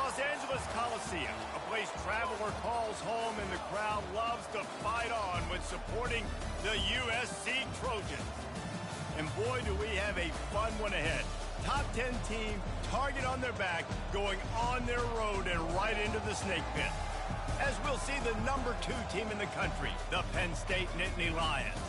Los Angeles Coliseum, a place traveler calls home and the crowd loves to fight on when supporting the USC Trojans. And boy, do we have a fun one ahead. Top 10 team, target on their back, going on their road and right into the snake pit. As we'll see the number 2 team in the country, the Penn State Nittany Lions,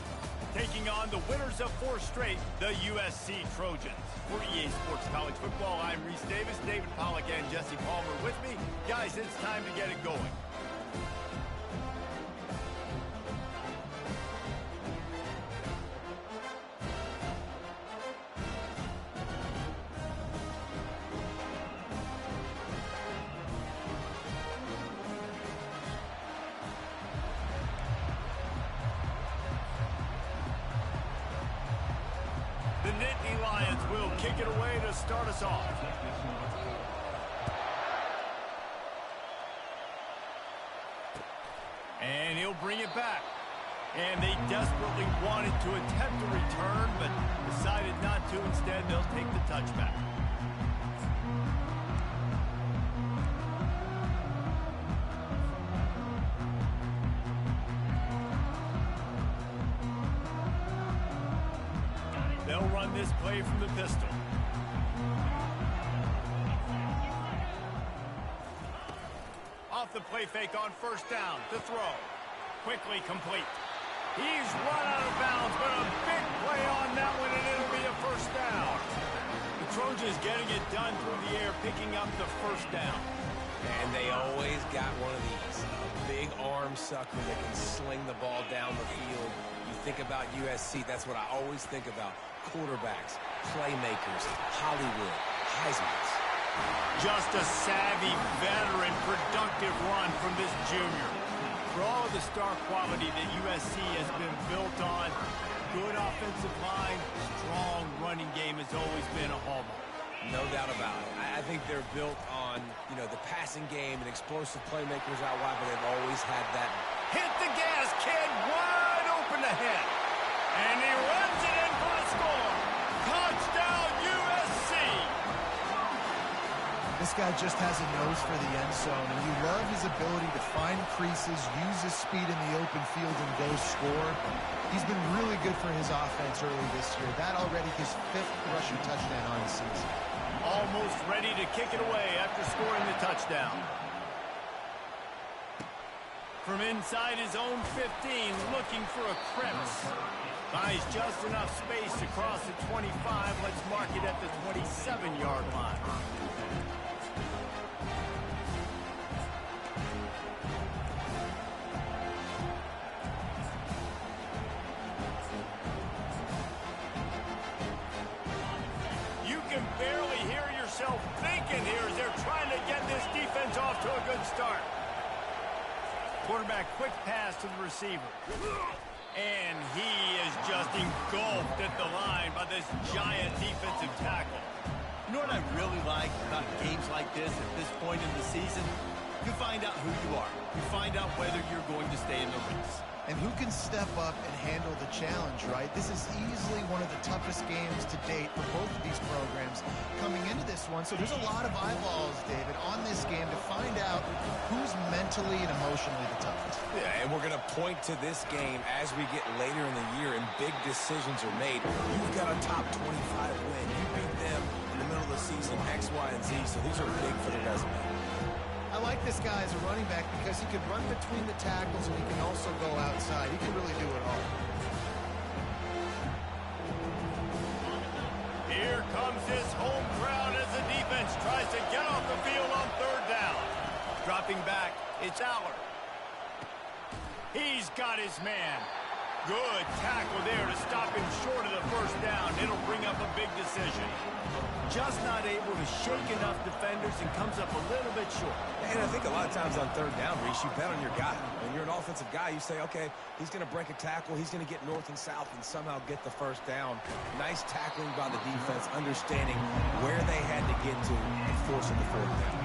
taking on the winners of 4 straight, the USC Trojans. For EA Sports College Football, I'm Reese Davis, David Pollack, and Jesse Palmer with me. Guys, it's time to get it going. The Nittany Lions will kick it away to start us off. And he'll bring it back. And they desperately wanted to attempt a return, but decided not to. Instead, they'll take the touchback. They'll run this play from the pistol. Off the play fake on first down. To throw. Quickly complete. He's run out of bounds, but a big play on that one, and it'll be a first down. The Trojans getting it done through the air, picking up the first down. And they always got one of these. A big arm sucker that can sling the ball down the field. You think about USC, that's what I always think about. Quarterbacks, playmakers, Hollywood, Heismans. Just a savvy, veteran, productive run from this junior. For all of the star quality that USC has been built on, good offensive line, strong running game has always been a hallmark. No doubt about it. I think they're built on, the passing game and explosive playmakers out wide, but they've always had that. Hit the gas, kid, wide open ahead. And he runs it in for the score. Touchdown, USC. This guy just has a nose for the end zone, and you love his ability to find creases, use his speed in the open field, and go score. He's been really good for his offense early this year. That already his 5th rushing touchdown on the season. Almost ready to kick it away after scoring the touchdown. From inside his own 15, looking for a crevice. Buys just enough space across the 25. Let's mark it at the 27-yard line. You can barely hear yourself thinking here as they're trying to get this defense off to a good start. Quarterback, quick pass to the receiver. And he is just engulfed at the line by this giant defensive tackle. You know what I really like about games like this at this point in the season? You find out who you are. You find out whether you're going to stay in the race. And who can step up and handle the challenge, right? This is easily one of the toughest games to date for both of these programs coming into this one. So there's a lot of eyeballs, David, on this game to find out who's mentally and emotionally the toughest. Yeah, and we're going to point to this game as we get later in the year and big decisions are made. You've got a top 25 win. You beat them in the middle of the season, X, Y, and Z, so these are big for the resume. I like this guy as a running back because he can run between the tackles and he can also go outside. He can really do it all. Here comes his home crowd as the defense tries to get off the field on third down. Dropping back, it's Aller. He's got his man. Good tackle there to stop him short of the first down. It'll bring up a big decision. Just not able to shake enough defenders and comes up a little bit short. And I think a lot of times on third down, Reese, you bet on your guy. When you're an offensive guy, you say, okay, he's going to break a tackle, he's going to get north and south and somehow get the first down. Nice tackling by the defense, understanding where they had to get to and forcing the fourth down.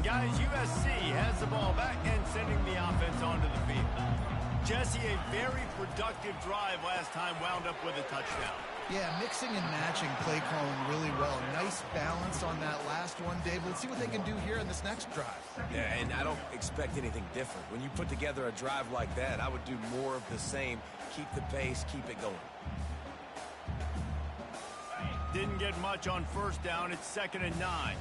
guys, USC has the ball back and sending the offense onto the field. Jesse, a very productive drive last time wound up with a touchdown. Yeah, mixing and matching play calling really well. Nice balance on that last one, Dave. Let's see what they can do here in this next drive. Yeah, and I don't expect anything different. When you put together a drive like that, I would do more of the same. Keep the pace, keep it going. Didn't get much on first down. It's 2nd and 9.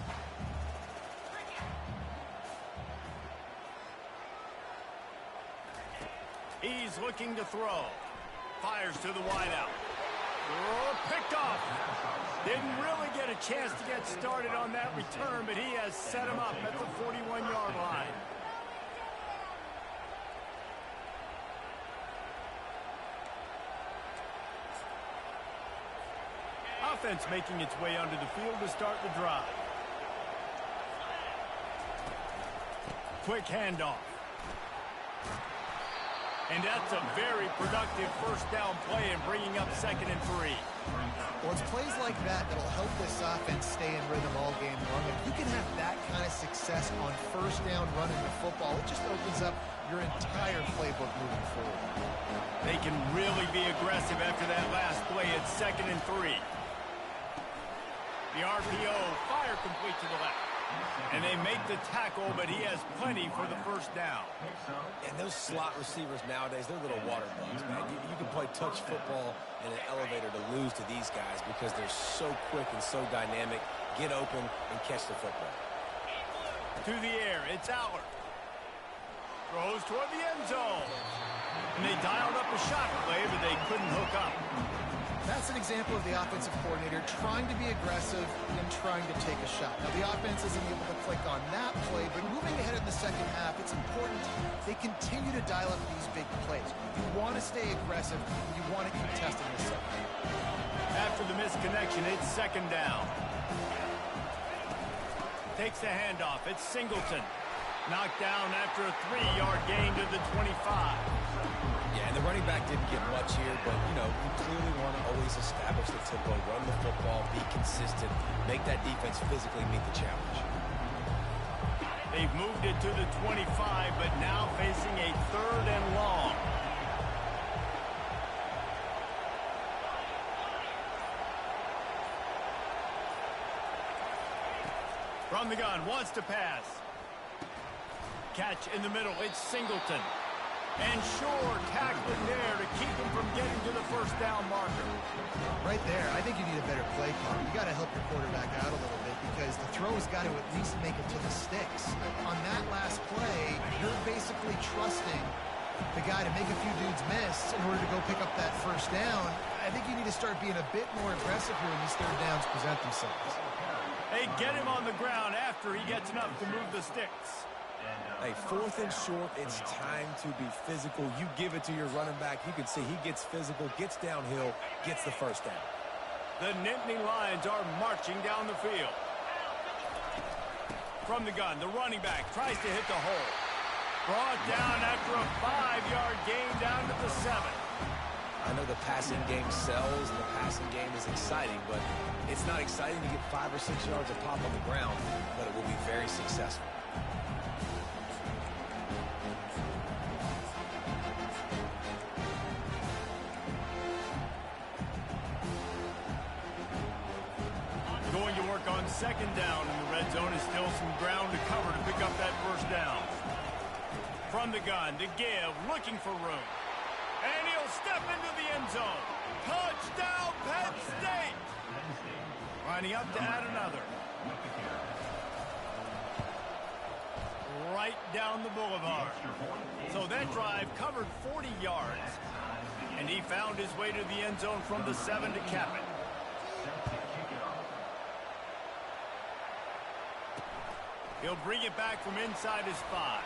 He's looking to throw. Fires to the wideout. Oh, picked off. Didn't really get a chance to get started on that return, but he has set him up at the 41-yard line. Offense making its way onto the field to start the drive. Quick handoff. And that's a very productive first down play and bringing up 2nd and 3. Well, it's plays like that that'll help this offense stay in rhythm all game long. If you can have that kind of success on first down running the football, it just opens up your entire playbook moving forward. They can really be aggressive after that last play. It's 2nd and 3. The RPO, fire complete to the left. And they make the tackle, but he has plenty for the first down. And those slot receivers nowadays, they're little water bugs, man. You can play touch football in an elevator to lose to these guys because they're so quick and so dynamic. Get open and catch the football. To the air, it's Aller. Throws toward the end zone. And they dialed up a shot play, but they couldn't hook up. That's an example of the offensive coordinator trying to be aggressive and trying to take a shot. Now, the offense isn't able to click on that play, but moving ahead in the second half, it's important they continue to dial up these big plays. You want to stay aggressive. You want to keep testing this stuff. After the misconnection, it's 2nd down. Takes the handoff. It's Singleton. Knocked down after a 3-yard gain to the 25. Yeah, and the running back didn't get much here, but, you know, you clearly want to always establish the tempo, run the football, be consistent, make that defense physically meet the challenge. They've moved it to the 25, but now facing a 3rd and long. From the gun, wants to pass. Catch in the middle, it's Singleton. And Shore tackling there to keep him from getting to the first down marker. Right there, I think you need a better play call. You got to help your quarterback out a little bit because the throw has got to at least make it to the sticks. On that last play, you're basically trusting the guy to make a few dudes miss in order to go pick up that first down. I think you need to start being a bit more aggressive here when these 3rd downs present themselves. Hey, get him on the ground after he gets enough to move the sticks. Hey, 4th and short, it's time to be physical. You give it to your running back. You can see he gets physical, gets downhill, gets the first down. The Nittany Lions are marching down the field. From the gun, the running back tries to hit the hole. Brought down after a 5-yard gain down to the 7. I know the passing game sells and the passing game is exciting, but it's not exciting to get 5 or 6 yards of pop on the ground, but it will be very successful. Going to work on 2nd down in the red zone. Is still some ground to cover to pick up that first down. From the gun, to give, looking for room. And he'll step into the end zone. Touchdown, Penn State! Lining up to add another. Right down the boulevard. So that drive covered 40 yards. And he found his way to the end zone from the 7 to cap it. He'll bring it back from inside his 5.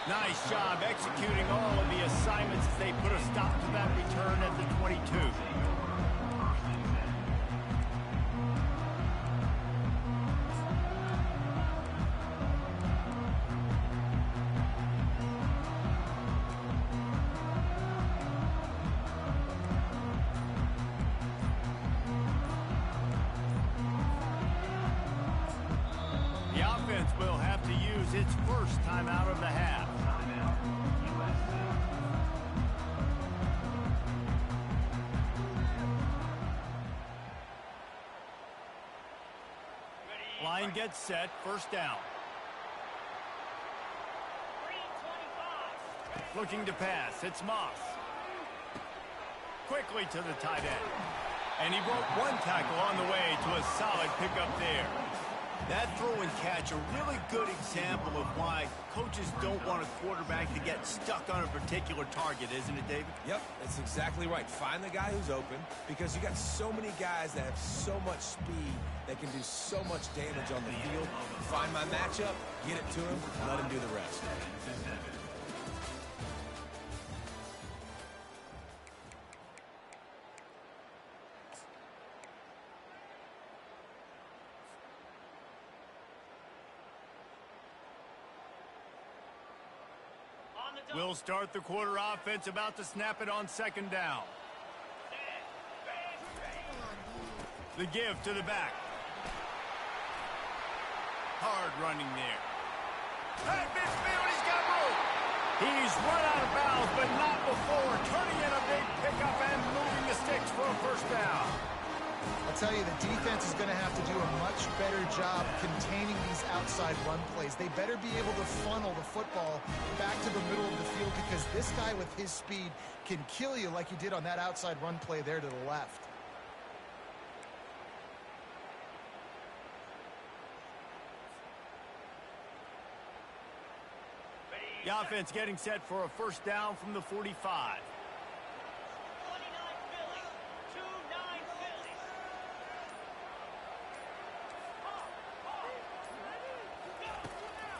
Nice job executing all of the assignments as they put a stop to that return at the 22. use its first timeout of the half. Line gets set, first down. Looking to pass, it's Moss. Quickly to the tight end. And he broke one tackle on the way to a solid pickup there. That throw and catch, a really good example of why coaches don't want a quarterback to get stuck on a particular target, isn't it, David? Yep, that's exactly right. Find the guy who's open, because you got so many guys that have so much speed that can do so much damage on the field. Find my matchup, get it to him, let him do the rest. We'll start the quarter offense, about to snap it on second down. The give to the back. Hard running there. At midfield, he's got room. He's run out of bounds, but not before. Turning in a big pickup and moving the sticks for a first down. I'll tell you, the defense is going to have to do a much better job containing these outside run plays. They better be able to funnel the football back to the middle of the field, because this guy with his speed can kill you like he did on that outside run play there to the left. The offense getting set for a first down from the 45.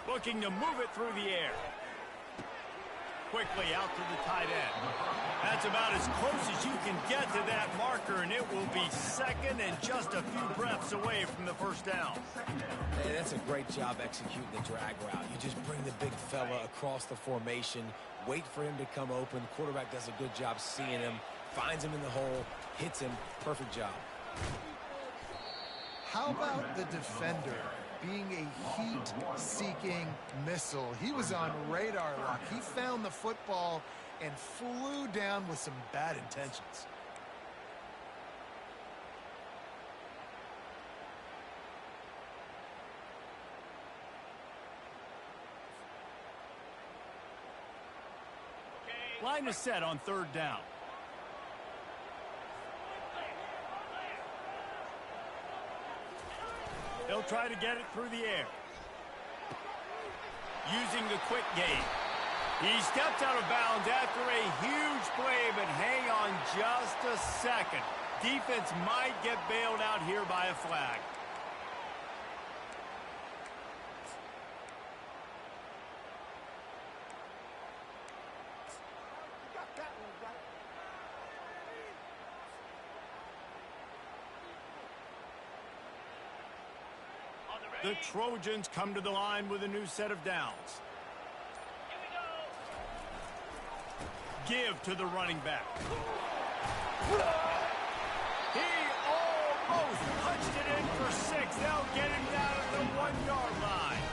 Looking to move it through the air. Quickly out to the tight end. That's about as close as you can get to that marker, and it will be second and just a few breaths away from the first down. Hey, that's a great job executing the drag route. You just bring the big fella across the formation, wait for him to come open. The quarterback does a good job seeing him, finds him in the hole, hits him. Perfect job. How about the defender being a heat-seeking missile? He was on radar lock. He found the football and flew down with some bad intentions. Line is set on third down. He'll try to get it through the air. Using the quick game. He stepped out of bounds after a huge play, but hang on just a second. Defense might get bailed out here by a flag. The Trojans come to the line with a new set of downs. Give to the running back. He almost punched it in for 6. They'll get him down at the 1-yard line.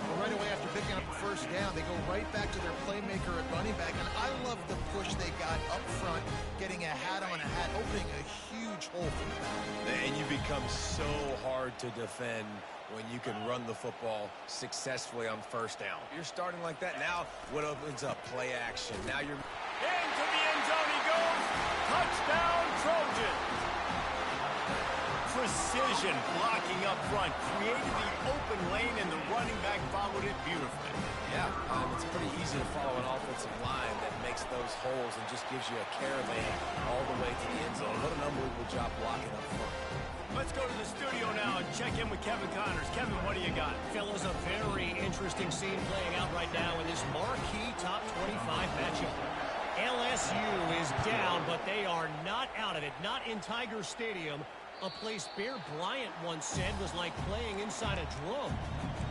Well, right away after picking up the first down, they go right back to their playmaker at running back. And I love the push they got up front, getting a hat on a hat, opening a huge hole for the back. And you become so hard to defend when you can run the football successfully on first down. You're starting like that. Now what opens up? Play action. Now you're into the end zone he goes. Touchdown, Trojans. Precision blocking up front created the open lane, and the running back followed it beautifully. Yeah, it's pretty easy to follow an offensive line that makes those holes and just gives you a caravan all the way to the end zone. What an unbelievable job blocking up front. Let's go to the studio now and check in with Kevin Connors. Kevin, what do you got? Fellas, a very interesting scene playing out right now in this marquee top 25 matchup. LSU is down, but they are not out of it. Not in Tiger Stadium, a place Bear Bryant once said was like playing inside a drum.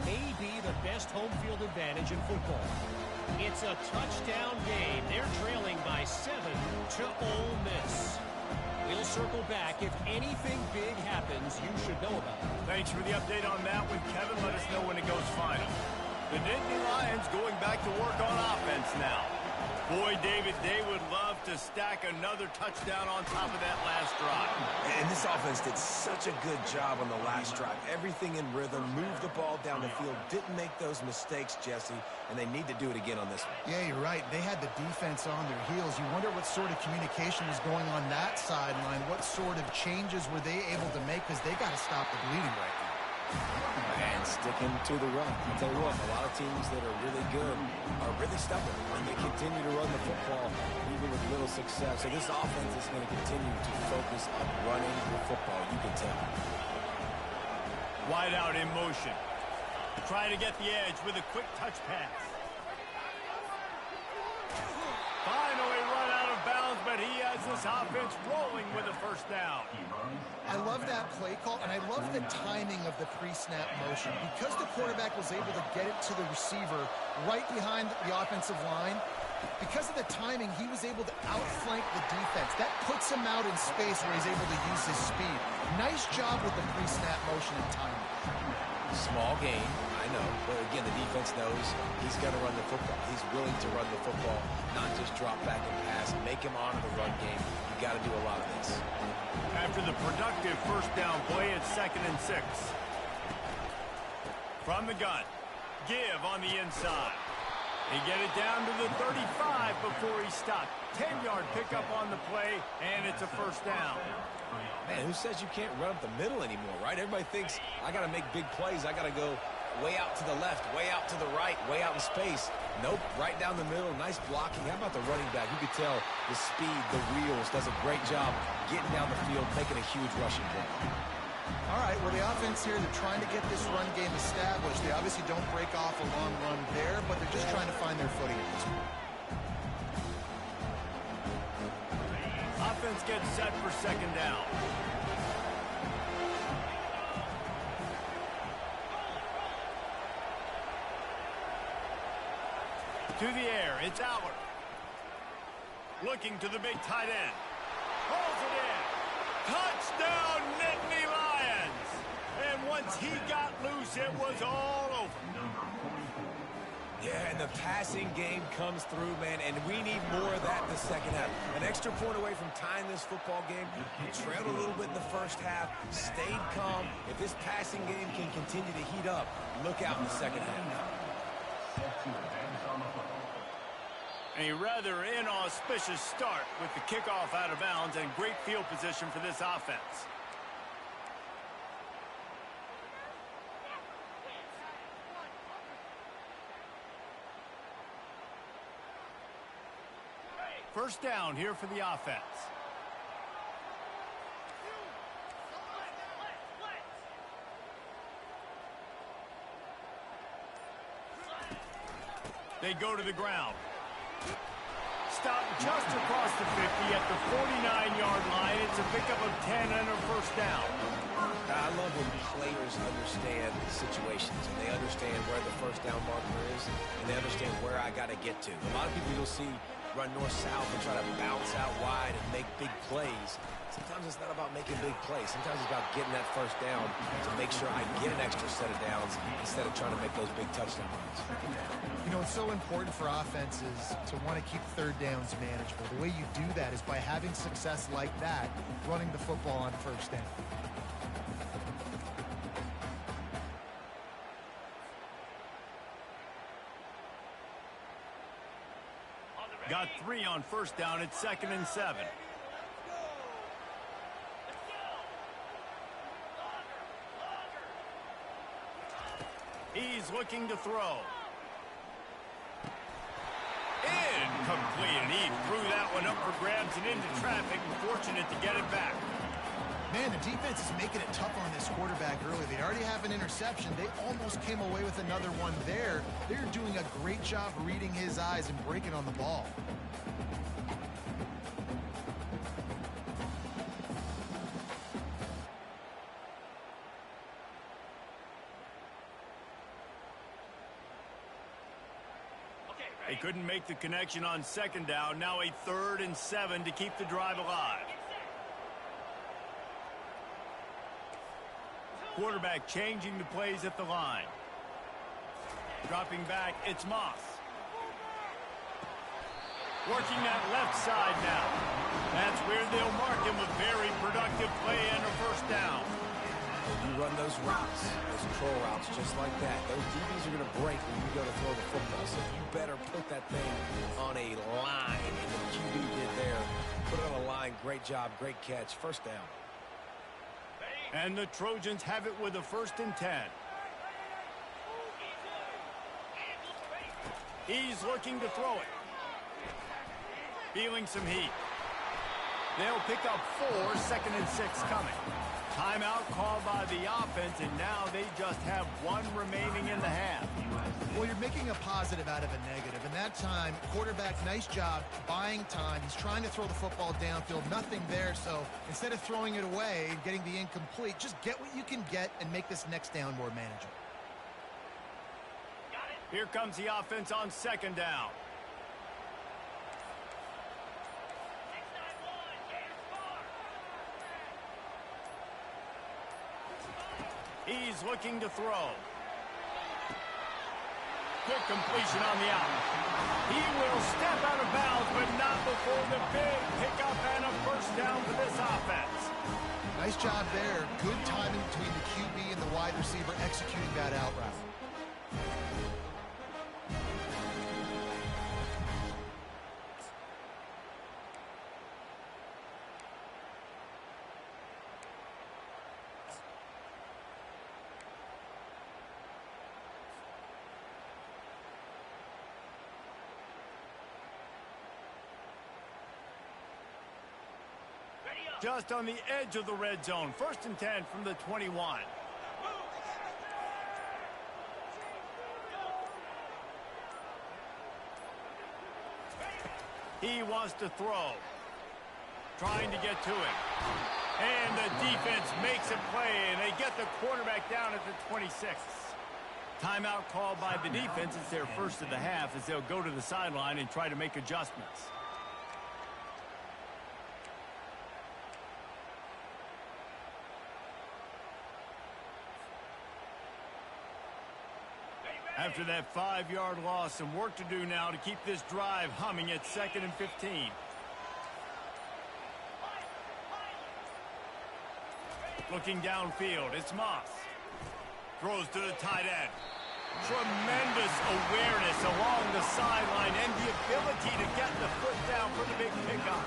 Maybe the best home field advantage in football. It's a touchdown game. They're trailing by 7 to Ole Miss. We'll circle back. If anything big happens, you should know about it. Thanks for the update on that one, Kevin. Let us know when it goes final. The fans going back to work on offense now. Boy, David, they would love to stack another touchdown on top of that last drive. And this offense did such a good job on the last drive. Everything in rhythm, moved the ball down the field, didn't make those mistakes, Jesse, and they need to do it again on this one. Yeah, you're right. They had the defense on their heels. You wonder what sort of communication was going on that sideline. What sort of changes were they able to make, because they got to stop the bleeding right now. And sticking to the run. I'll tell you what, a lot of teams that are really good are really stubborn when they continue to run the football, even with little success. So this offense is going to continue to focus on running the football, you can tell. Wide out in motion. Trying to get the edge with a quick touch pass. Finally run out of bounds, but he has this offense rolling with a first down. I love that play call, and I love the timing of the pre-snap motion. Because the quarterback was able to get it to the receiver right behind the offensive line, because of the timing, he was able to outflank the defense. That puts him out in space where he's able to use his speed. Nice job with the pre-snap motion and timing. Small game, I know, but again, the defense knows he's going to run the football. He's willing to run the football, not just drop back and pass, make him honor the run game. You got to do a lot of this. After the productive first down play, it's 2nd and 6. From the gun, give on the inside. He get it down to the 35 before he stopped. 10-yard pickup on the play, and it's a first down. Man, who says you can't run up the middle anymore, right? Everybody thinks I got to make big plays. I got to go way out to the left, way out to the right, way out in space. Nope, right down the middle. Nice blocking. How about the running back? You could tell the speed, the wheels, does a great job getting down the field, making a huge rushing play. All right, well, the offense here, they're trying to get this run game established. They obviously don't break off a long run there, but they're just trying to find their footing at this point. Offense gets set for 2nd down. To the air, it's Allard. Looking to the big tight end. Pulls it in. Touchdown, Nittany Lions! And once he got loose, it was all over. Yeah, and the passing game comes through, man, and we need more of that in the second half. An extra point away from tying this football game. You trailed a little bit in the first half, stayed calm. If this passing game can continue to heat up, look out in the second half. A rather inauspicious start with the kickoff out of bounds and great field position for this offense. First down here for the offense. They go to the ground. Stop just across the 50 at the 49-yard line. It's a pickup of 10 and a first down. I love when players understand situations and they understand where the first down marker is and they understand where I got to get to. A lot of people you'll see run north-south and try to bounce out wide and make big plays. Sometimes it's not about making big plays. Sometimes it's about getting that first down to make sure I get an extra set of downs instead of trying to make those big touchdown runs. You know, it's so important for offenses to want to keep third downs manageable. The way you do that is by having success like that, running the football on first down. Got 3 on first down. It's 2nd and 7. He's looking to throw. Incomplete, and he threw that one up for grabs and into traffic. Fortunate to get it back. Man, the defense is making it tough on this quarterback early. They already have an interception. They almost came away with another one there. They're doing a great job reading his eyes and breaking on the ball. They couldn't make the connection on 2nd down. Now a 3rd and 7 to keep the drive alive. Quarterback changing the plays at the line. Dropping back, it's Moss. Working that left side now. That's where they'll mark him a very productive play and a first down. You run those routes, those control routes just like that. Those DBs are going to break when you go to throw the football. So you better put that thing on a line. And the QB did there. Put it on a line. Great job. Great catch. First down. And the Trojans have it with a 1st and 10. He's looking to throw it. Feeling some heat. They'll pick up 4, 2nd and 6 coming. Timeout called by the offense, and now they just have 1 remaining in the half. Well, you're making a positive out of a negative. And that time, quarterback, nice job buying time. He's trying to throw the football downfield. Nothing there, so instead of throwing it away and getting the incomplete, just get what you can get and make this next down more manageable. Here comes the offense on 2nd down. He's looking to throw. Good completion on the out. He will step out of bounds, but not before the big pickup and a first down for this offense. Nice job there. Good timing between the QB and the wide receiver executing that out route. Just on the edge of the red zone. 1st and 10 from the 21. He wants to throw. Trying to get to it. And the defense makes a play, and they get the quarterback down at the 26. Timeout called by the defense. It's their first of the half as they'll go to the sideline and try to make adjustments. After that 5-yard loss, some work to do now to keep this drive humming at 2nd and 15. Looking downfield, it's Moss. Throws to the tight end. Tremendous awareness along the sideline and the ability to get the foot down for the big pickup.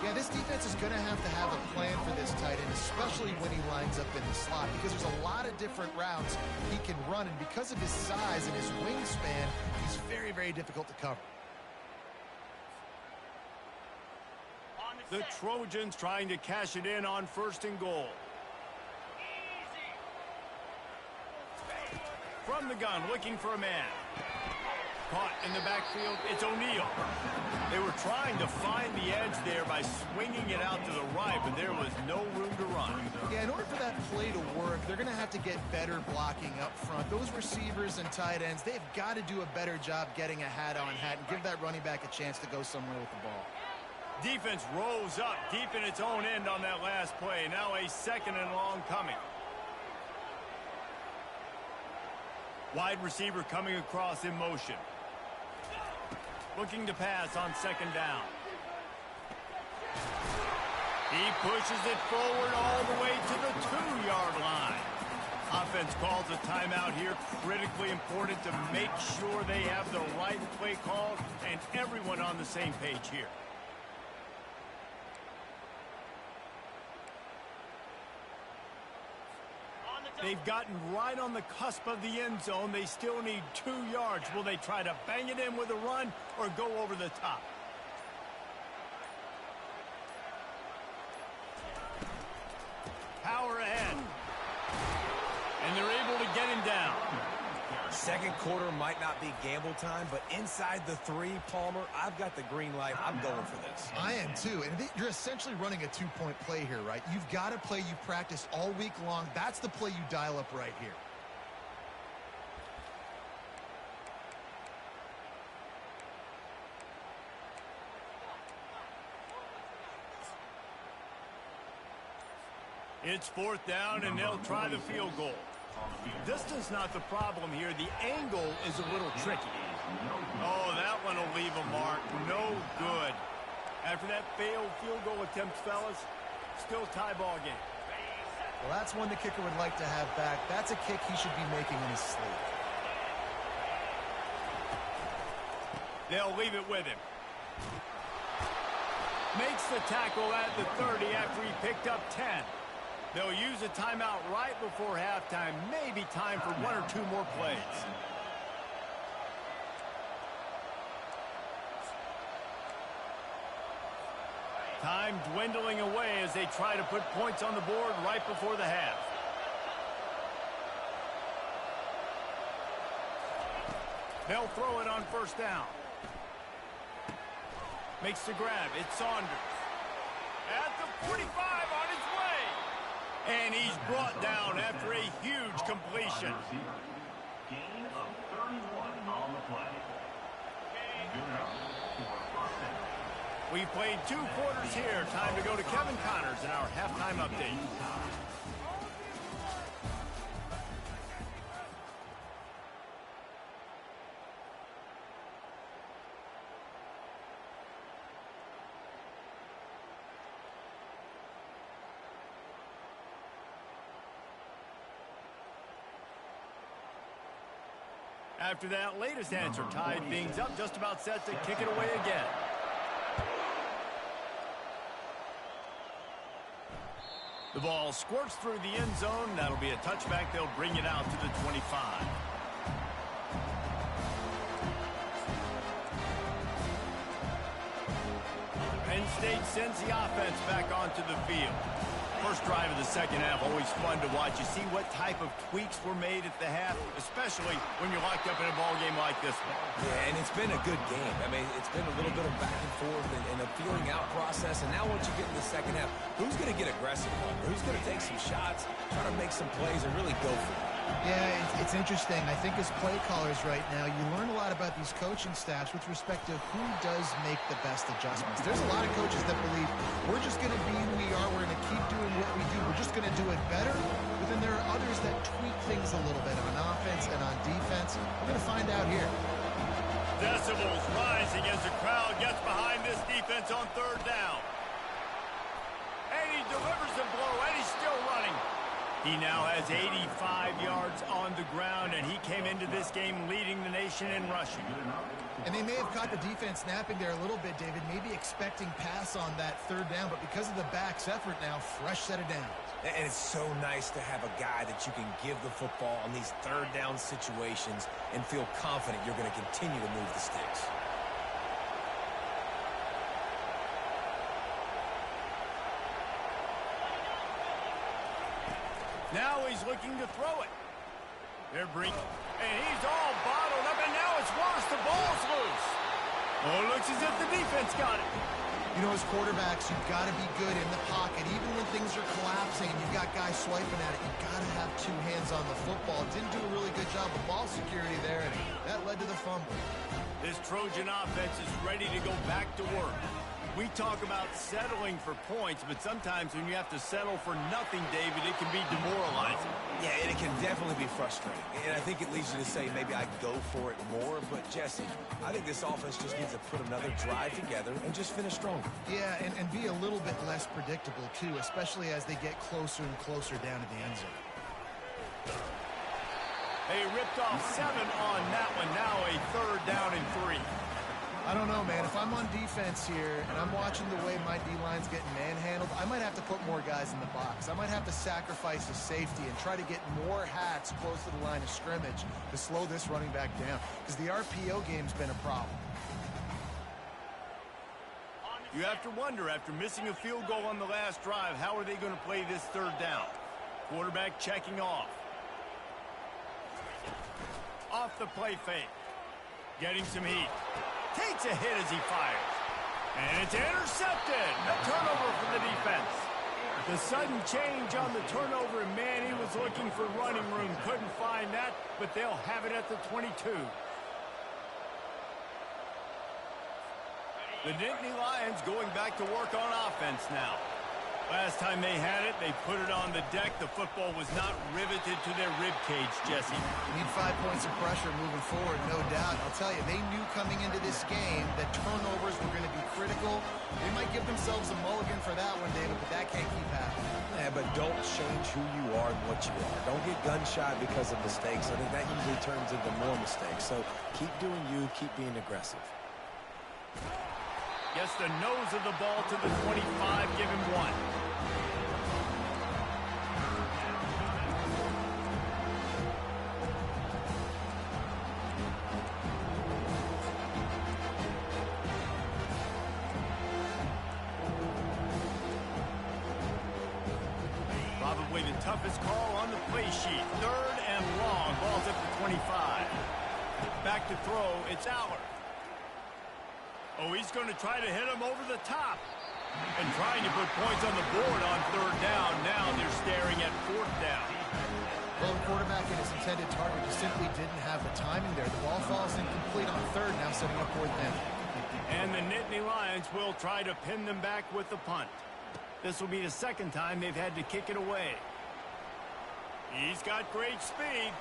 Yeah, this defense is going to have a plan for this tight end, especially when he lines up in the slot, because there's a lot of different routes he can run, and because of his size and his wingspan, he's very, very difficult to cover. The Trojans trying to cash it in on 1st and goal. From the gun, looking for a man. Caught in the backfield, it's O'Neal. They were trying to find the edge there by swinging it out to the right, but there was no room to run. Yeah, in order for that play to work, they're going to have to get better blocking up front. Those receivers and tight ends, they've got to do a better job getting a hat-on-hat and give that running back a chance to go somewhere with the ball. Defense rose up deep in its own end on that last play. Now a 2nd and long coming. Wide receiver coming across in motion. Looking to pass on 2nd down. He pushes it forward all the way to the 2-yard line. Offense calls a timeout here. Critically important to make sure they have the right play called and everyone on the same page here. They've gotten right on the cusp of the end zone. They still need 2 yards. Will they try to bang it in with a run or go over the top? Power ahead. And they're able to get him down. Second quarter might not be gamble time, but inside the 3, Palmer, I've got the green light. I'm going for this. I am too. And you're essentially running a 2-point play here, right? You've got a play you practice all week long. That's the play you dial up right here. It's 4th down, and they'll try the field goal. Distance not the problem here. The angle is a little tricky. Oh, that one will leave a mark. No good. After that failed field goal attempt, fellas, still tie ball game. Well, that's one the kicker would like to have back. That's a kick he should be making in his sleep. They'll leave it with him. Makes the tackle at the 30 after he picked up 10. They'll use a timeout right before halftime. Maybe time for one or two more plays. Time dwindling away as they try to put points on the board right before the half. They'll throw it on first down. Makes the grab. It's Saunders. At the 45 on his way. And he's brought down after a huge completion. Gain of 31 on the play. We've played 2 quarters here. Time to go to Kevin Connors in our halftime update. After that latest answer tied things up, just about set to kick it away again. The ball squirts through the end zone. That'll be a touchback. They'll bring it out to the 25. Penn State sends the offense back onto the field. First drive of the second half, always fun to watch. You see what type of tweaks were made at the half, especially when you're locked up in a ball game like this one. Yeah, and it's been a good game. I mean, it's been a little bit of back and forth and a feeling out process. And now once you get in the second half, who's going to get aggressive? Who's going to take some shots, try to make some plays, and really go for it? Yeah, it's interesting. I think as play callers right now, you learn a lot about these coaching staffs with respect to who does make the best adjustments. There's a lot of coaches that believe we're just going to be who we are. We're going to keep doing what we do. We're just going to do it better. But then there are others that tweak things a little bit on offense and on defense. We're going to find out here. Decibels rising as the crowd gets behind this defense on third down. And he delivers the blow, and he's still running. He now has 85 yards on the ground, and he came into this game leading the nation in rushing. And they may have caught the defense napping there a little bit, David, maybe expecting pass on that third down, but because of the back's effort now, fresh set of downs. And it's so nice to have a guy that you can give the football on these third down situations and feel confident you're going to continue to move the sticks. Now he's looking to throw it. They're bringing, and he's all bottled up, and now it's worse. The ball's loose. Oh, it looks as if the defense got it. You know, as quarterbacks, you've got to be good in the pocket. Even when things are collapsing and you've got guys swiping at it, you've got to have 2 hands on the football. Didn't do a really good job of ball security there, and that led to the fumble. This Trojan offense is ready to go back to work. We talk about settling for points, but sometimes when you have to settle for nothing, David, it can be demoralizing. Yeah, and it can definitely be frustrating. And I think it leads you to say maybe I'd go for it more. But, Jesse, I think this offense just needs to put another drive together and just finish stronger. Yeah, and be a little bit less predictable, too, especially as they get closer and closer down to the end zone. They ripped off 7 on that one. Now a third down and 3. I don't know, man. If I'm on defense here and I'm watching the way my D-line's getting manhandled, I might have to put more guys in the box. I might have to sacrifice a safety and try to get more hats close to the line of scrimmage to slow this running back down, because the RPO game's been a problem. You have to wonder, after missing a field goal on the last drive, how are they going to play this third down? Quarterback checking off. Off the play fake. Getting some heat. Takes a hit as he fires. And it's intercepted. A turnover for the defense. The sudden change on the turnover, and man, he was looking for running room. Couldn't find that, but they'll have it at the 22. The Nittany Lions going back to work on offense now. Last time they had it, they put it on the deck. The football was not riveted to their rib cage, Jesse. Need 5 points of pressure moving forward, no doubt. I'll tell you, they knew coming into this game that turnovers were going to be critical. They might give themselves a mulligan for that one, David, but that can't keep happening. Yeah, but don't change who you are and what you are. Don't get gun-shy because of mistakes. I think that usually turns into more mistakes. So keep doing you, keep being aggressive. Gets the nose of the ball to the 25, give him 1. Probably the toughest call on the play sheet. 3rd and long. Ball's at the 25. Back to throw. It's Aller. Oh, he's going to try to hit him over the top. And trying to put points on the board on 3rd down. Now they're staring at 4th down. Well, the quarterback and his intended target just simply didn't have the timing there. The ball falls incomplete on 3rd, now setting up 4th down. And the Nittany Lions will try to pin them back with the punt. This will be the 2nd time they've had to kick it away. He's got great speed.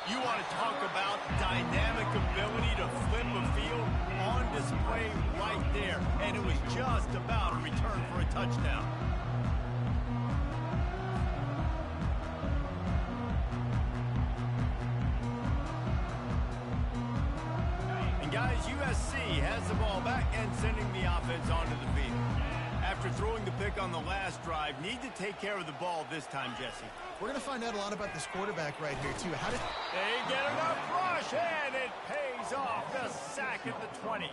You want to talk about dynamic ability to flip a field on display right there. And it was just about a return for a touchdown. And guys, USC has the ball back and sending the offense onto the field. After throwing the pick on the last drive, need to take care of the ball this time, Jesse. We're going to find out a lot about this quarterback right here, too. How did they get enough rush, and it pays off. The sack at the 20.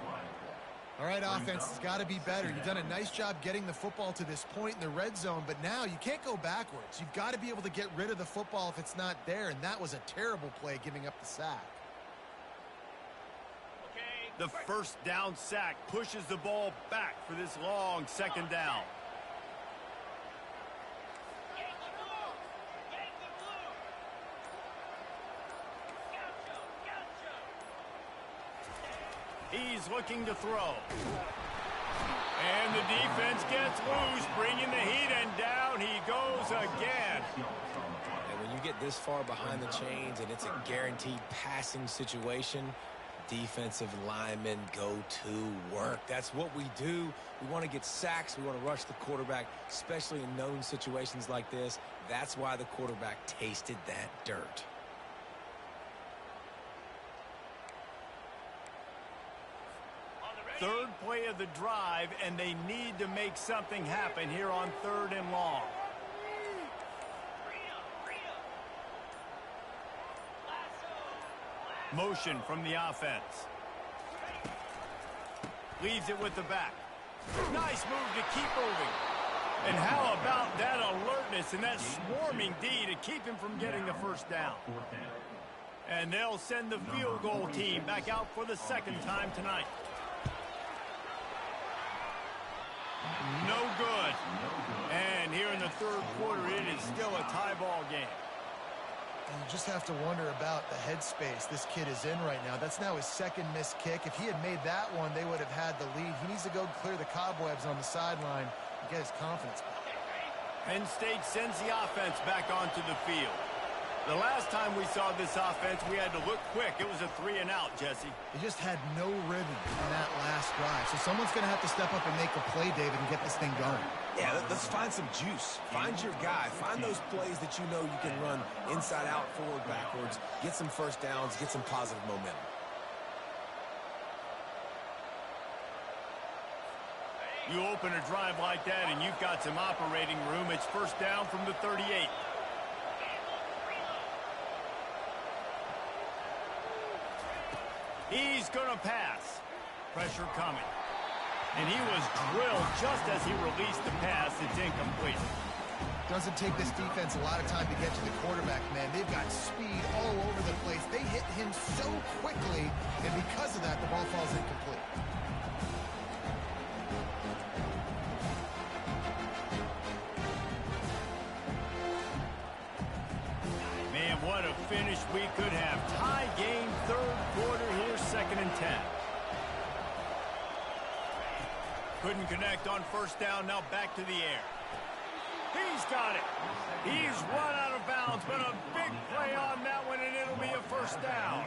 All right, offense, it's got to be better. You've done a nice job getting the football to this point in the red zone, but now you can't go backwards. You've got to be able to get rid of the football if it's not there, and that was a terrible play, giving up the sack. The 1st down sack pushes the ball back for this long 2nd down. He's looking to throw. And the defense gets loose, bringing the heat, and down he goes again. And when you get this far behind the chains and it's a guaranteed passing situation, defensive linemen go to work. That's what we do. We want to get sacks. We want to rush the quarterback, especially in known situations like this. That's why the quarterback tasted that dirt. Third play of the drive, and they need to make something happen here on 3rd and long. Motion from the offense. Leaves it with the back. Nice move to keep moving. And how about that alertness and that swarming D to keep him from getting the 1st down? And they'll send the field goal team back out for the 2nd time tonight. No good. And here in the 3rd quarter, it is still a tie ball game. You just have to wonder about the headspace this kid is in right now. That's now his 2nd missed kick. If he had made that one, they would have had the lead. He needs to go clear the cobwebs on the sideline and get his confidence back. Penn State sends the offense back onto the field. The last time we saw this offense, we had to look quick. It was a 3-and-out, Jesse. They just had no rhythm in that last drive. So someone's going to have to step up and make a play, David, and get this thing going. Yeah, let's find some juice. Find your guy. Find those plays that you know you can run inside out, forward, backwards. Get some 1st downs. Get some positive momentum. You open a drive like that, and you've got some operating room. It's 1st down from the 38. He's going to pass. Pressure coming. And he was drilled just as he released the pass. It's incomplete. Doesn't take this defense a lot of time to get to the quarterback, man. They've got speed all over the place. They hit him so quickly, and because of that, the ball falls incomplete. Man, what a finish we could have. Tie game, 3rd quarter here, 2nd and 10. Couldn't connect on first down. Now back to the air. He's got it. He's run out of bounds, but a big play on that one, and it'll be a first down.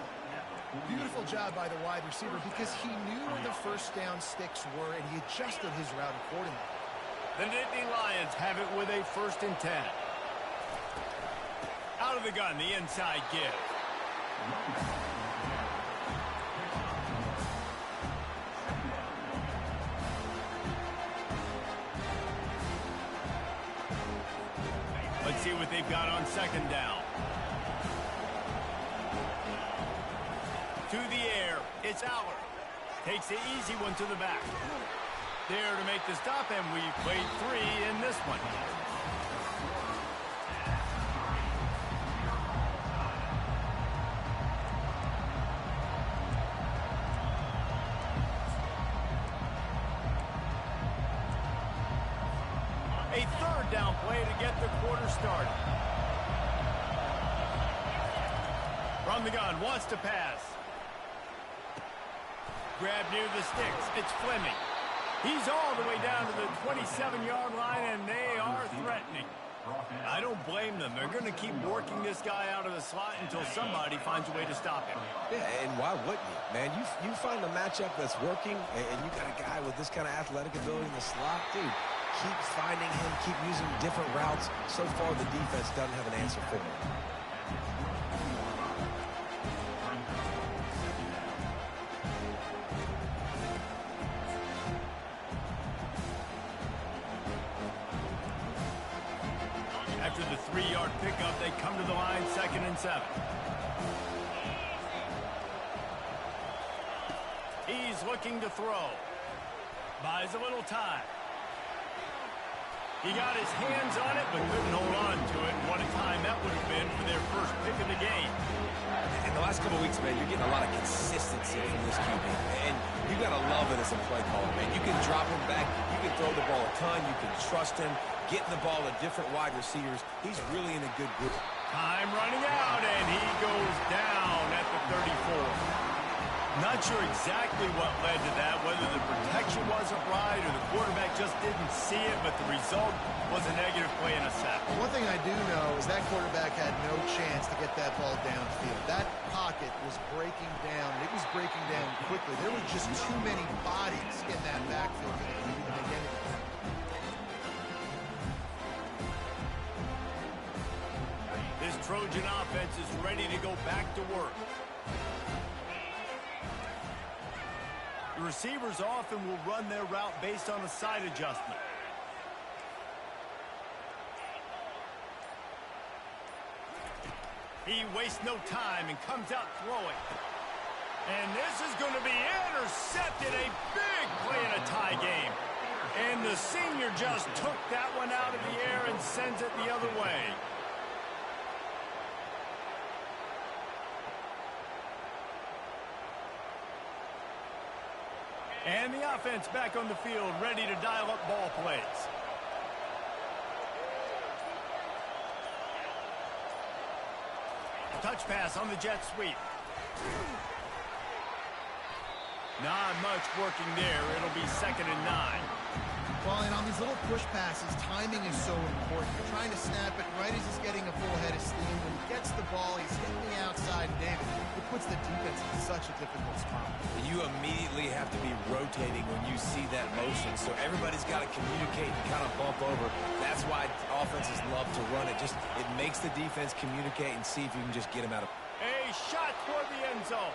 Beautiful job by the wide receiver because he knew where the first down sticks were, and he adjusted his route accordingly. The Nittany Lions have it with a 1st and 10. Out of the gun, the inside give. Let's see what they've got on 2nd down. To the air, it's Aller. Takes the easy one to the back. There to make the stop, and we played 3 in this one. A 3rd down play to get the quarter started. From the gun, wants to pass. Grab near the sticks. It's Fleming. He's all the way down to the 27-yard line, and they are threatening. I don't blame them. They're going to keep working this guy out of the slot until somebody finds a way to stop him. Yeah, and why wouldn't you? Man, you find a matchup that's working, and you got a guy with this kind of athletic ability in the slot, dude. Keep finding him, keep using different routes. So far, the defense doesn't have an answer for him. After the 3-yard pickup, they come to the line, 2nd and 7. He's looking to throw. Buys a little time. He got his hands on it, but couldn't hold on to it. What a time that would have been for their first pick of the game. In the last couple of weeks, man, you're getting a lot of consistency from this QB. And you got to love it as a play caller, man. You can drop him back. You can throw the ball a ton. You can trust him. Getting the ball to different wide receivers. He's really in a good group. Time running out, and he goes down at the 34. Not sure exactly what led to that, whether the protection wasn't right or the quarterback just didn't see it, but the result was a negative play and a sack. One thing I do know is that quarterback had no chance to get that ball downfield. That pocket was breaking down, and it was breaking down quickly. There were just too many bodies in that backfield to even make anything. This Trojan offense is ready to go back to work. The receivers often will run their route based on a side adjustment. He wastes no time and comes out throwing. And this is going to be intercepted. A big play in a tie game. And the senior just took that one out of the air and sends it the other way. And the offense back on the field, ready to dial up ball plays. Touch pass on the jet sweep. Not much working there. It'll be 2nd and 9. Well, and on these little push passes, timing is so important. You're trying to snap it right as he's getting a full head of steam. When he gets the ball, he's hitting the outside, and David, it puts the defense in such a difficult spot. You immediately have to be rotating when you see that motion, so everybody's got to communicate and kind of bump over. That's why offenses love to run it. It makes the defense communicate and see if you can just get him out of. A shot toward the end zone.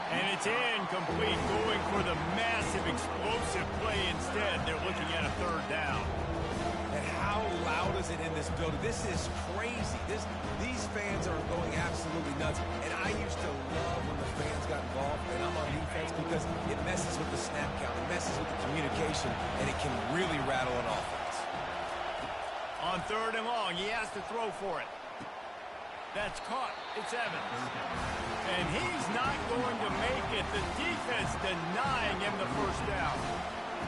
And it's incomplete, going for the massive explosive play instead. They're looking at a 3rd down. And how loud is it in this building? This is crazy. These fans are going absolutely nuts. And I used to love when the fans got involved, and I'm on defense, because it messes with the snap count. It messes with the communication, and it can really rattle an offense. On 3rd and long, he has to throw for it. That's caught. It's Evans. And he's not going to make it. The defense denying him the first down.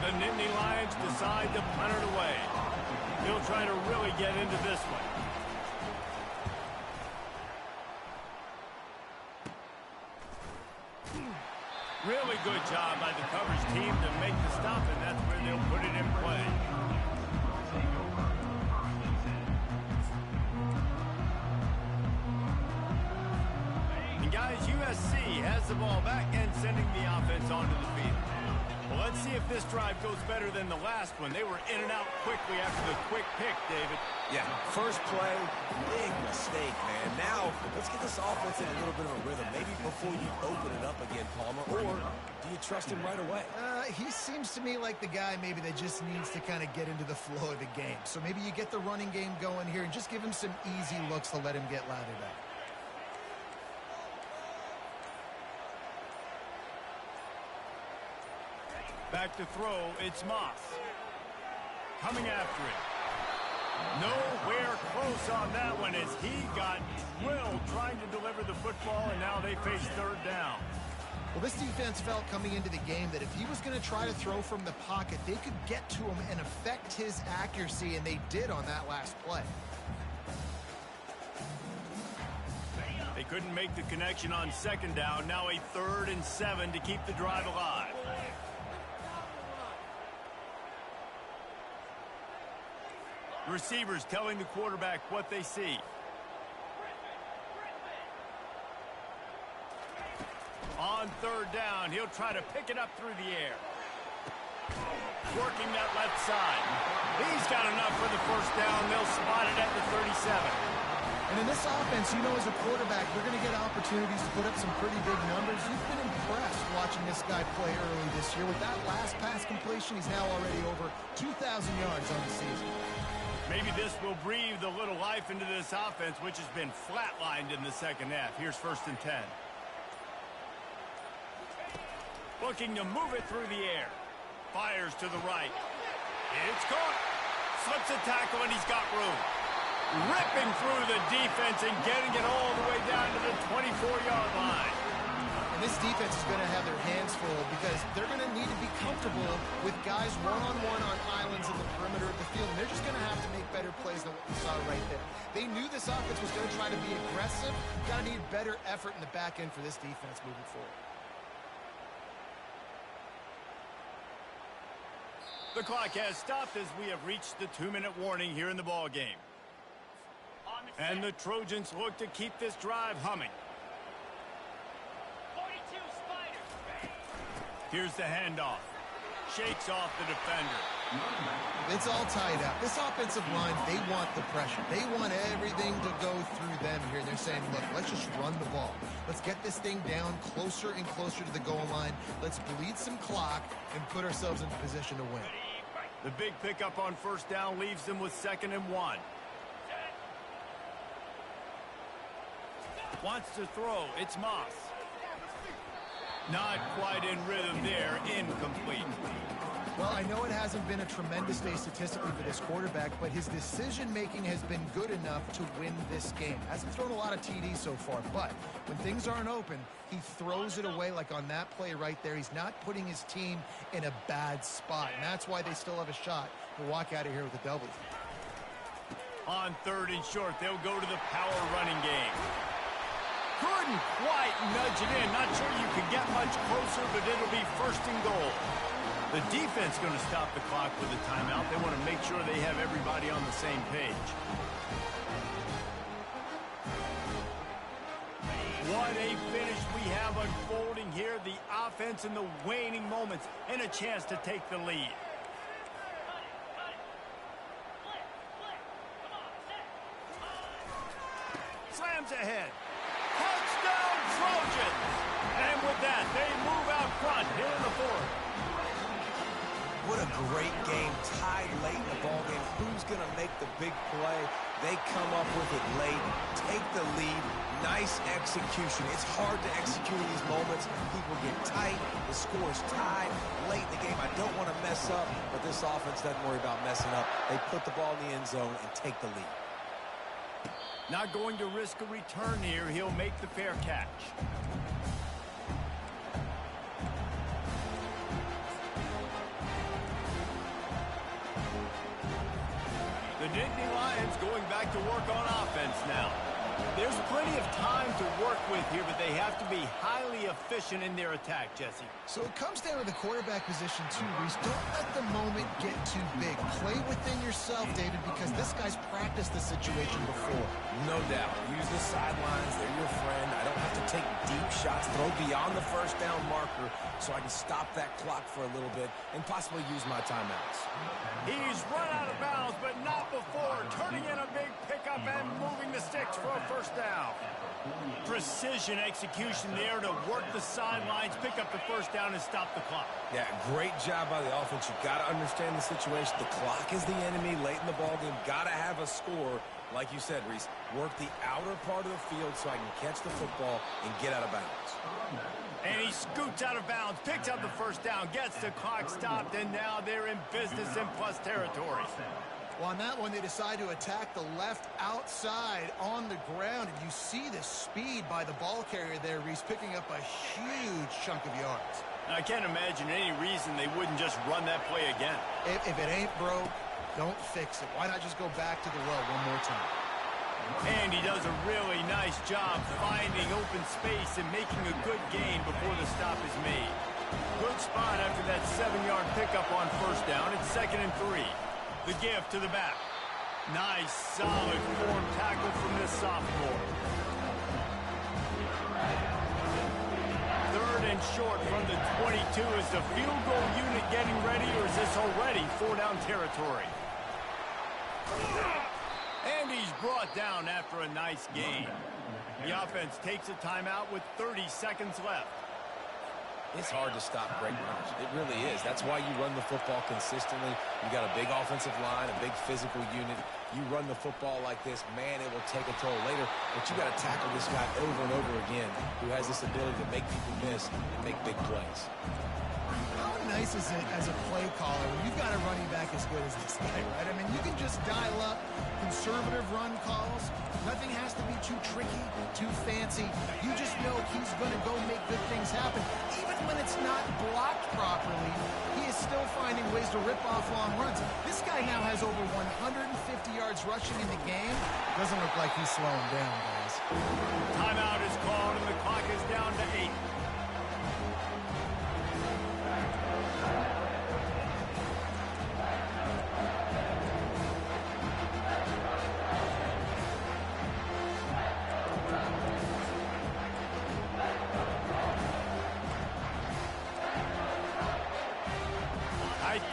The Nittany Lions decide to punt it away. He'll try to really get into this one. Really good job by the coverage team to make the stop, and that's where they'll put it in play. And guys, USC has the ball back and sending the offense onto the field. Well, let's see if this drive goes better than the last one. They were in and out quickly after the quick pick, David. Yeah, first play, big mistake, man. Now, let's get this offense in a little bit of a rhythm. Maybe before you open it up again, Palmer, or do you trust him right away? He seems to me like the guy maybe that just needs to kind of get into the flow of the game. So maybe you get the running game going here and just give him some easy looks to let him get lathered up. Back to throw, it's Moss. Coming after it. Nowhere close on that one as he got drilled trying to deliver the football, and now they face third down. Well, this defense felt coming into the game that if he was going to try to throw from the pocket, they could get to him and affect his accuracy, and they did on that last play. They couldn't make the connection on second down. Now a 3rd and 7 to keep the drive alive. Receivers telling the quarterback what they see. On 3rd down, he'll try to pick it up through the air. Working that left side. He's got enough for the first down. They'll spot it at the 37. And in this offense, you know, as a quarterback, you're going to get opportunities to put up some pretty big numbers. You've been impressed watching this guy play early this year. With that last pass completion, he's now already over 2,000 yards on the season. Maybe this will breathe a little life into this offense, which has been flatlined in the second half. Here's 1st and 10. Looking to move it through the air. Fires to the right. It's caught. Slips a tackle, and he's got room. Ripping through the defense and getting it all the way down to the 24-yard line. And this defense is going to have their hands full because they're going to need to be comfortable with guys one-on-one on islands in the perimeter of the field. And they're just going to have to make better plays than what we saw right there. They knew this offense was going to try to be aggressive. Got to need better effort in the back end for this defense moving forward. The clock has stopped as we have reached the 2-minute warning here in the ball game. And the Trojans look to keep this drive humming. Here's the handoff. Shakes off the defender. It's all tied up. This offensive line, they want the pressure. They want everything to go through them here. They're saying, look, let's just run the ball. Let's get this thing down closer and closer to the goal line. Let's bleed some clock and put ourselves into position to win. The big pickup on 1st down leaves them with 2nd and 1. Wants to throw. It's Moss. Not quite in rhythm there. Incomplete. Well, I know it hasn't been a tremendous day statistically for this quarterback, but his decision-making has been good enough to win this game. Hasn't thrown a lot of TDs so far, but when things aren't open, he throws it away like on that play right there. He's not putting his team in a bad spot, and that's why they still have a shot to walk out of here with a W. On 3rd and short, they'll go to the power running game. Couldn't quite nudge it in. Not sure you could get much closer, but it'll be 1st and goal. The defense going to stop the clock with a timeout. They want to make sure they have everybody on the same page. What a finish we have unfolding here. The offense in the waning moments and a chance to take the lead. Slams ahead. Touchdown Trojans! And with that, they move out front here in the 4th. What a great game, tied late in the ballgame. Who's going to make the big play? They come up with it late, take the lead. Nice execution. It's hard to execute in these moments. People get tight. The score is tied late in the game. I don't want to mess up, but this offense doesn't worry about messing up. They put the ball in the end zone and take the lead. Not going to risk a return here. He'll make the fair catch. The Nittany Lions going back to work on offense now. There's plenty of time to work with here, but they have to be highly efficient in their attack, Jesse. So it comes down to the quarterback position too, Reese. Don't let the moment get too big. Play within yourself, David, because this guy's practiced the situation before. No doubt. Use the sidelines. They're your friend. I don't have to take deep shots, throw beyond the first down marker so I can stop that clock for a little bit and possibly use my timeouts. He's run out of bounds, but not before. Turning in a big pickup and moving the sticks for a first down. Precision execution there to work the sidelines, pick up the first down, and stop the clock. Yeah, great job by the offense. You got to understand the situation. The clock is the enemy late in the ballgame. Got to have a score. Like you said, Reese, work the outer part of the field so I can catch the football and get out of bounds. And he scoots out of bounds, picks up the first down, gets the clock stopped, and now they're in business in plus territory. Well, on that one, they decide to attack the left outside on the ground, and you see the speed by the ball carrier there, Reese, picking up a huge chunk of yards. I can't imagine any reason they wouldn't just run that play again. If it ain't broke, don't fix it. Why not just go back to the well one more time? And he does a really nice job finding open space and making a good gain before the stop is made. Good spot after that 7-yard pickup on first down. It's 2nd and 3. The give to the back. Nice, solid form tackle from this sophomore. 3rd and short from the 22. Is the field goal unit getting ready, or is this already 4-down territory? And he's brought down after a nice gain. The offense takes a timeout with 30 seconds left. It's hard to stop great runners. It really is. That's why you run the football consistently. You got a big offensive line, a big physical unit. You run the football like this, man, it will take a toll later. But you got to tackle this guy over and over again who has this ability to make people miss and make big plays. How nice is it as a play caller when you've got a running back as good as this guy, right? I mean, you can just dial up conservative run calls. Nothing has to be too tricky, too fancy. You just know he's going to go make good things happen. Even when it's not blocked properly, he is still finding ways to rip off long runs. This guy now has over 150 yards rushing in the game. Doesn't look like he's slowing down, guys. Timeout is called, and the clock is down to 8.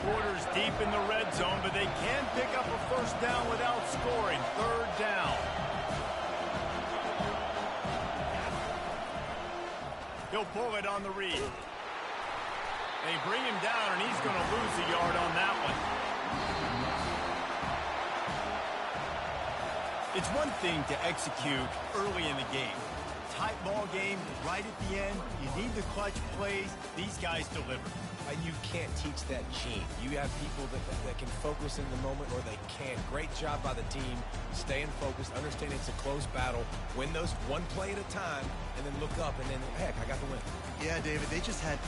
Quarters deep in the red zone, but they can pick up a first down without scoring. 3rd down. He'll pull it on the read. They bring him down, and he's going to lose a yard on that one. It's one thing to execute early in the game. Tight ball game, right at the end. You need the clutch plays. These guys deliver. You can't teach that gene. You have people that can focus in the moment, or they can't. Great job by the team, staying focused, understanding it's a close battle, win those one play at a time, and then look up, and then, heck, I got the win. Yeah, David, they just had